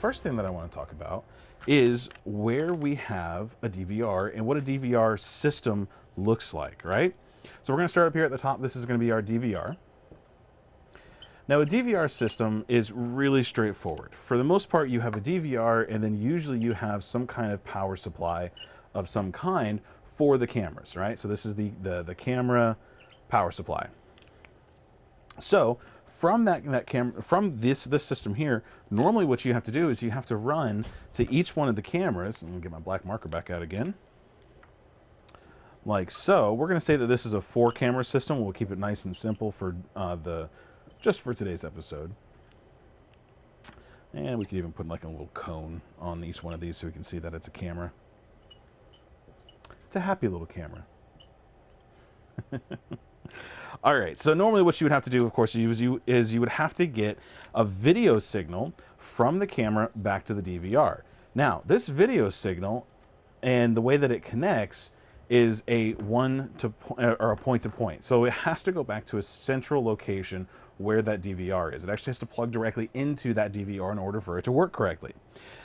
first thing that I want to talk about is where we have a DVR and what a DVR system looks like, right? So we're going to start up here at the top. This is going to be our DVR. Now, a DVR system is really straightforward. For the most part, you have a DVR, and then usually you have some kind of power supply of some kind for the cameras, right? So this is the camera power supply. So from from this system here, normally what you have to do is you have to run to each one of the cameras. I'm gonna get my black marker back out again. Like so. We're gonna say that this is a 4-camera system. We'll keep it nice and simple for just for today's episode. And we could even put like a little cone on each one of these so we can see that it's a camera. It's a happy little camera. All right, so normally what you would have to do, of course, is you would have to get a video signal from the camera back to the DVR. Now, this video signal and the way that it connects is a point to point. So it has to go back to a central location where that DVR is. It actually has to plug directly into that DVR in order for it to work correctly.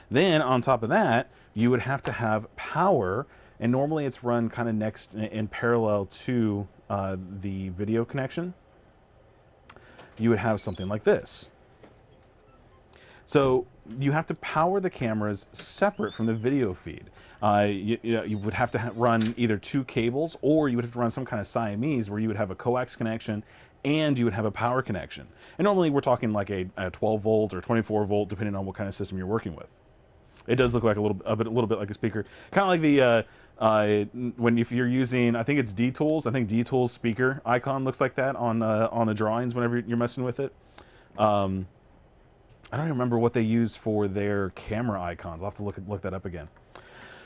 Then on top of that, you would have to have power, and normally it's run kind of next in parallel to the video connection. You would have something like this. So you have to power the cameras separate from the video feed. You would have to run either 2 cables, or you would have to run some kind of Siamese where you would have a coax connection and you would have a power connection. And normally we're talking like a 12 volt or 24 volt, depending on what kind of system you're working with. It does look like a little bit like a speaker, kind of like the if you're using, I think it's D-Tools. I think D-Tools speaker icon looks like that on the drawings whenever you're messing with it. I don't even remember what they use for their camera icons. I'll have to look that up again.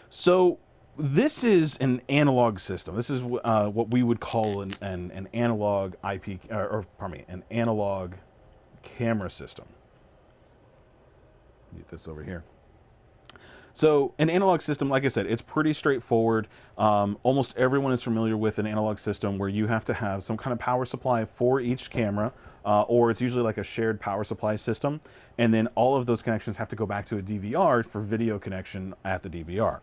So this is an analog system. This is what we would call an analog an analog camera system. Get this over here. So an analog system, like I said, it's pretty straightforward. Almost everyone is familiar with an analog system where you have to have some kind of power supply for each camera, or it's usually like a shared power supply system. And then all of those connections have to go back to a DVR for video connection at the DVR.